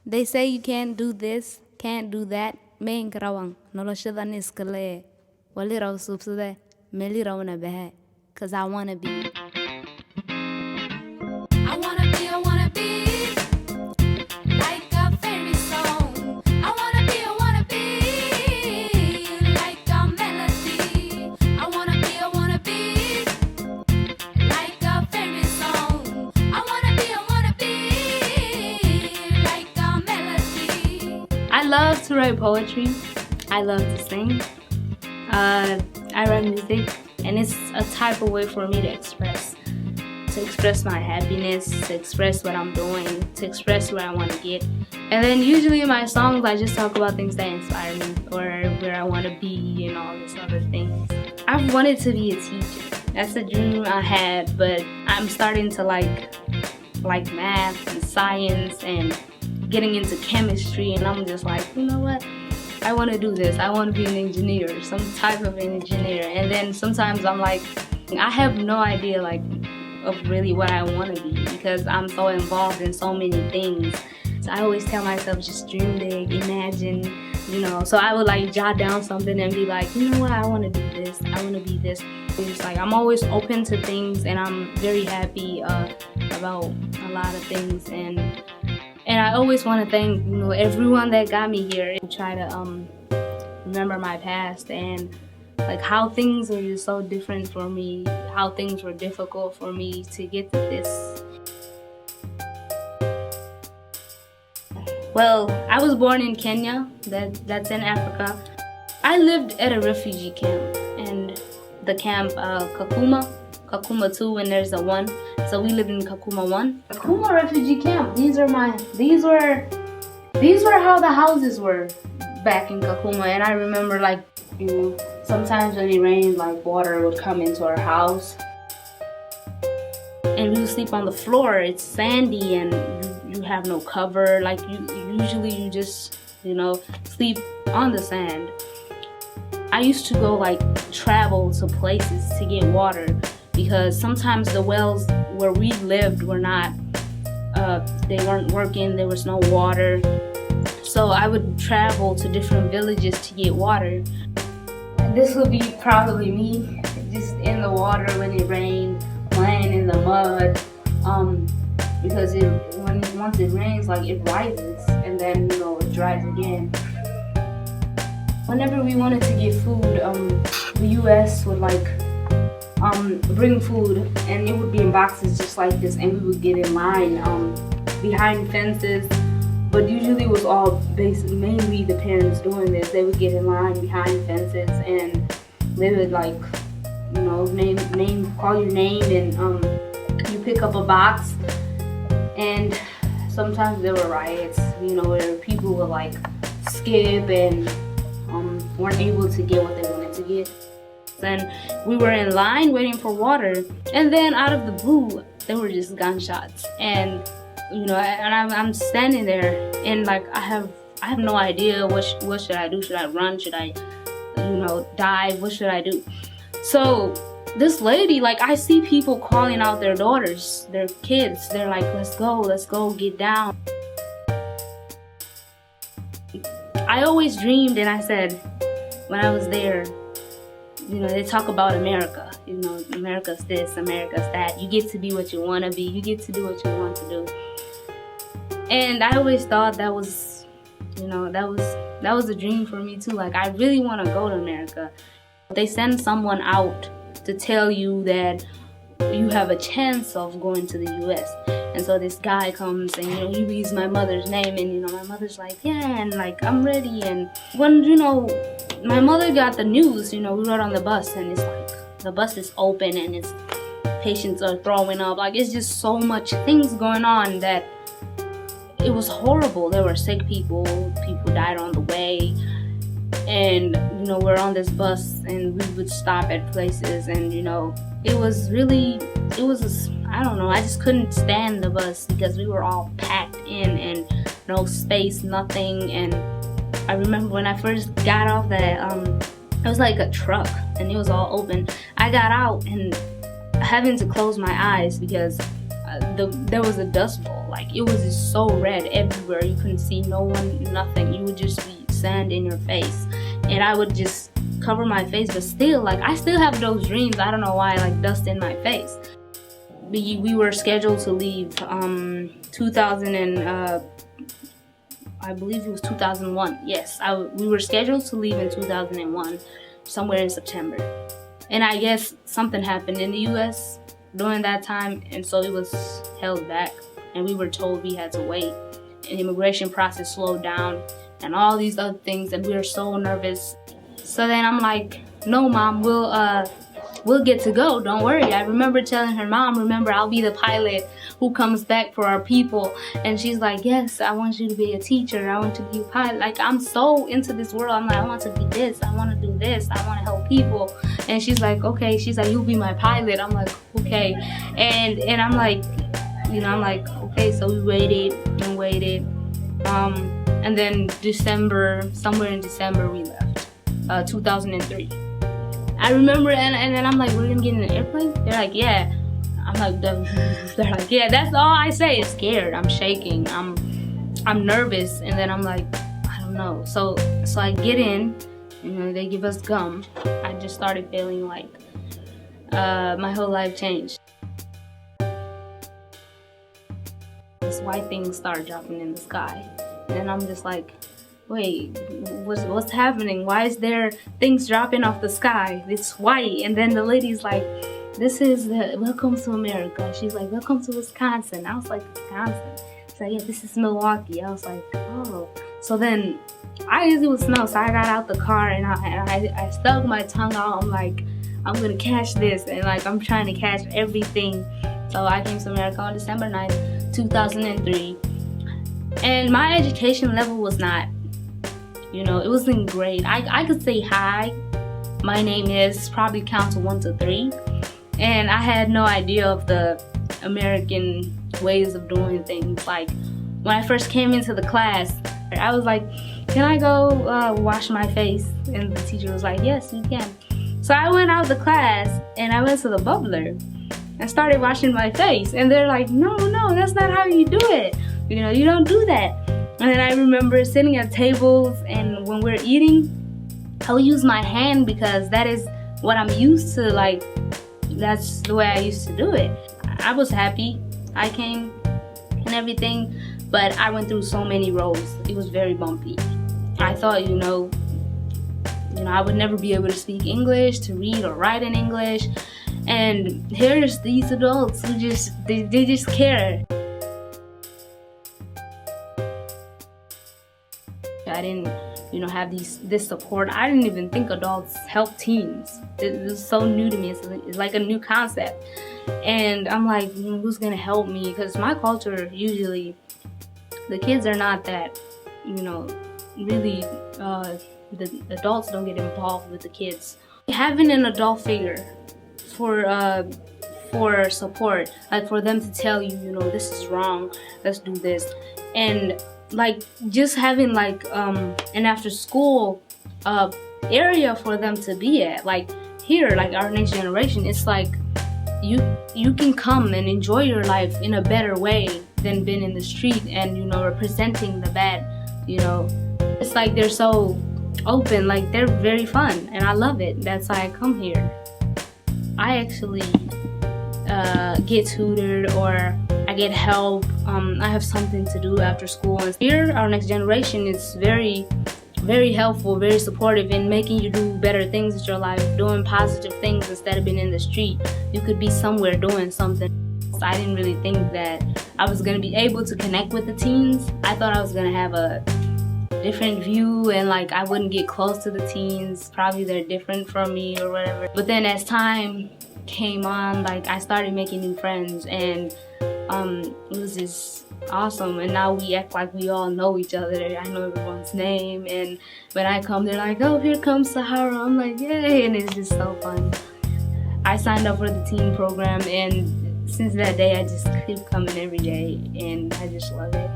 They say you can't do this, can't do that. Main karawang, noloshada niskale. Wali raw subsade, meli raw na behe. Cause I wanna be. I wanna be like a fairy song. I wanna be like a melody. I wanna be like a fairy song. I wanna be like a melody. I love to write poetry. I love to sing. I write music, and it's a type of way for me to express my happiness, to express what I'm doing, to express where I want to get. And then usually in my songs, I just talk about things that inspire me or where I want to be and all this other things. I've wanted to be a teacher. That's a dream I had, but I'm starting to like math and science and getting into chemistry, and I'm just like, you know what? I want to do this. I want to be an engineer, some type of an engineer. And then sometimes I'm like, I have no idea like of really what I want to be because I'm so involved in so many things. So I always tell myself, just dream big, imagine, you know. So I would like jot down something and be like, you know what, I want to do this, I want to be this. It's like I'm always open to things, and I'm very happy about a lot of things. And I always want to thank, you know, everyone that got me here. Try to remember my past and like how things were just so different for me, how things were difficult for me to get to this. Well, I was born in Kenya, that's in Africa. I lived at a refugee camp, and the camp Kakuma 2, and there's a 1. So we lived in Kakuma 1. Kakuma refugee camp. These were how the houses were back in Kakuma. And I remember like, you know, sometimes when it rained, like water would come into our house. And we would sleep on the floor. It's sandy and you have no cover. Like you just, you know, sleep on the sand. I used to go like travel to places to get water because sometimes the wells where we lived were not, they weren't working, there was no water. So I would travel to different villages to get water. And this would be probably me, just in the water when it rained, playing in the mud. Because once it rains, like it rises and then, you know, it dries again. Whenever we wanted to get food, the US would like bring food, and it would be in boxes just like this, and we would get in line behind fences. But usually it was all mainly the parents doing this. They would get in line behind fences, and they would like, you know, call your name, and you pick up a box. And sometimes there were riots, you know, where people would like skip and weren't able to get what they wanted to get. Then we were in line waiting for water, and then out of the blue there were just gunshots, and you know, and I'm standing there, and like I have no idea what should I do. Should I run? Should I, you know, dive? What should I do? So this lady, like, I see people calling out their daughters, their kids. They're like, let's go, get down. I always dreamed, and I said when I was there, you know, they talk about America. You know, America's this, America's that. You get to be what you want to be. You get to do what you want to do. And I always thought that was, you know, that was a dream for me too. Like, I really want to go to America. They send someone out to tell you that you have a chance of going to the US. And so this guy comes and, you know, he reads my mother's name, and, you know, my mother's like, yeah, and like, I'm ready. And when, you know, my mother got the news, you know, we rode on the bus, and it's like, the bus is open, and it's patients are throwing up. Like, it's just so much things going on that it was horrible. There were sick people died on the way. And, you know, we're on this bus, and we would stop at places, and, you know, I don't know, I just couldn't stand the bus because we were all packed in and no space, nothing. And I remember when I first got off that, it was like a truck, and it was all open. I got out and having to close my eyes because there was a dust bowl. Like, it was just so red everywhere. You couldn't see no one, nothing. You would just be sand in your face, and I would just cover my face. But still, like, I still have those dreams. I don't know why, like dust in my face. We were scheduled to leave 2000 and I believe it was 2001. Yes, we were scheduled to leave in 2001, somewhere in September. And I guess something happened in the US during that time, and so it was held back, and we were told we had to wait. And the immigration process slowed down and all these other things, and we were so nervous. So then I'm like, no, Mom, we'll get to go, don't worry. I remember telling her, Mom, remember, I'll be the pilot who comes back for our people. And she's like, yes, I want you to be a teacher, I want you to be a pilot. Like, I'm so into this world. I'm like, I want to be this, I want to do this, I want to help people. And she's like, okay. She's like, you'll be my pilot. I'm like, okay. And I'm like, I'm like, okay. So we waited and waited, and then somewhere in December we left, 2003. I remember, and then I'm like, we're gonna get in an airplane? They're like, yeah. I'm like, they're like, yeah. That's all I say. Is scared. I'm shaking. I'm nervous. And then I'm like, I don't know. So I get in. They give us gum. I just started feeling like my whole life changed. This white thing started dropping in the sky, and then I'm just like, wait, what's happening? Why is there things dropping off the sky? It's white. And then the lady's like, this is the welcome to America. She's like, welcome to Wisconsin. I was like, Wisconsin? She's like, yeah, this is Milwaukee. I was like, oh. So then I guess it was snow, so I got out the car and I stuck my tongue out. I'm like, I'm gonna catch this, and like I'm trying to catch everything. So I came to America on December 9th, 2003. And my education level was not, it wasn't great. I could say hi, my name is, probably count to 1 to 3. And I had no idea of the American ways of doing things. Like, when I first came into the class, I was like, can I go wash my face? And the teacher was like, yes, you can. So I went out of the class and I went to the bubbler and started washing my face. And they're like, no, that's not how you do it. You don't do that. And then I remember sitting at tables, and when we're eating, I'll use my hand because that is what I'm used to. Like, that's the way I used to do it. I was happy. I came and everything, but I went through so many roles. It was very bumpy. I thought, I would never be able to speak English, to read or write in English. And here's these adults who they just care. I didn't, have this support. I didn't even think adults help teens. It was so new to me. It's like a new concept. And I'm like, who's gonna help me? Because my culture, usually, the kids are not that, really, the adults don't get involved with the kids. Having an adult figure for support, like for them to tell you, this is wrong, let's do this. And like just having like an after school area for them to be at. Like here, like our next generation, it's like you can come and enjoy your life in a better way than being in the street and representing the bad. It's like they're so open, like they're very fun, and I love it. That's why I come here. I actually get tutored, or I get help. I have something to do after school. And here, our next generation is very, very helpful, very supportive in making you do better things with your life, doing positive things instead of being in the street. You could be somewhere doing something. So I didn't really think that I was going to be able to connect with the teens. I thought I was going to have a different view, and like I wouldn't get close to the teens. Probably they're different from me or whatever. But then as time came on, like I started making new friends, and it was just awesome. And now we act like we all know each other. I know everyone's name, and when I come, they're like, oh, here comes Sahara. I'm like, yay. And it's just so fun. I signed up for the teen program, and since that day I just keep coming every day, and I just love it.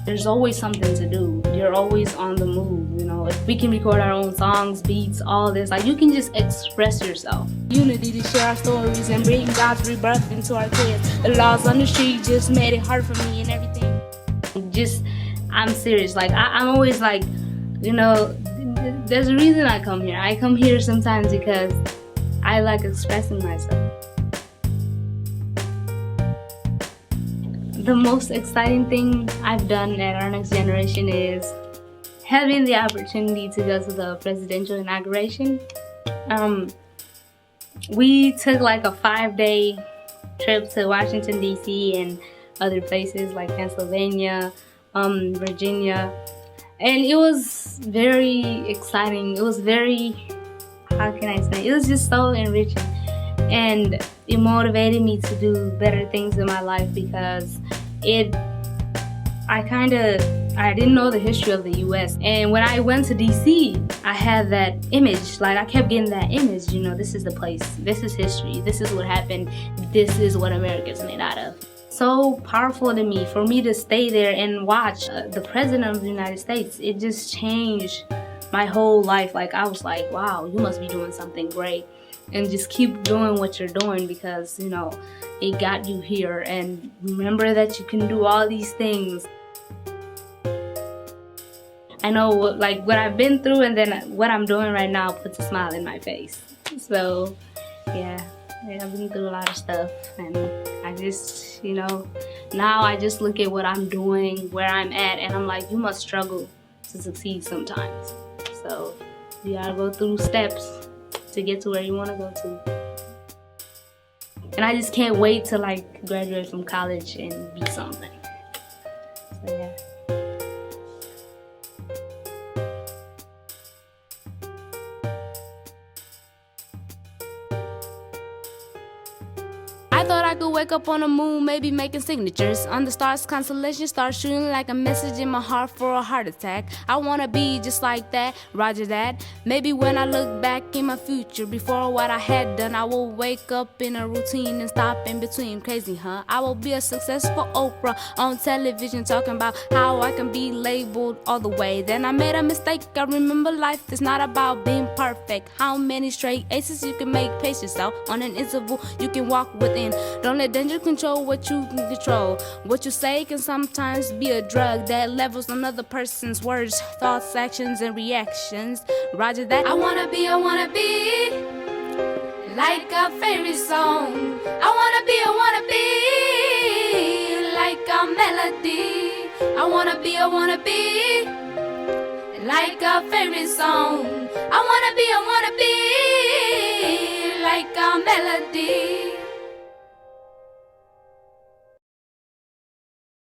There's always something to do. You're always on the move, you know. If we can record our own songs, beats, all this, like you can just express yourself. Unity to share our stories and bring God's rebirth into our kids. The laws on the street just made it hard for me and everything. Just, I'm serious. Like I'm always like, you know, there's a reason I come here. I come here sometimes because I like expressing myself. The most exciting thing I've done at Our Next Generation is having the opportunity to go to the presidential inauguration. We took like a 5-day trip to Washington, D.C. and other places like Pennsylvania, Virginia. And it was very exciting. It was very, how can I say, it was just so enriching. And it motivated me to do better things in my life because I didn't know the history of the US. And when I went to DC, I had that image, like I kept getting that image, you know, this is the place, this is history, this is what happened, this is what America's made out of. So powerful to me, for me to stay there and watch the President of the United States, it just changed my whole life. Like I was like, wow, you must be doing something great. And just keep doing what you're doing because, you know, it got you here. And remember that you can do all these things. I know like what I've been through and then what I'm doing right now puts a smile in my face. So yeah, I've been through a lot of stuff and I just, you know, now I just look at what I'm doing, where I'm at, and I'm like, you must struggle to succeed sometimes. So you gotta go through steps to get to where you want to go to. And I just can't wait to like graduate from college and be something. So yeah. I thought I could wake up on the moon, maybe making signatures on the stars, constellations, start shooting like a message in my heart for a heart attack. I wanna be just like that, roger that. Maybe when I look back in my future, before what I had done, I will wake up in a routine and stop in between. Crazy, huh? I will be a successful Oprah on television, talking about how I can be labeled all the way. Then I made a mistake. I remember life is not about being perfect. How many straight aces you can make? Pace yourself on an interval you can walk within. Don't let danger control what you can control. What you say can sometimes be a drug that levels another person's words, thoughts, actions, and reactions. Roger that. I wanna be like a fairy song. I wanna be like a melody. I wanna be like a fairy song. I wanna be like a melody.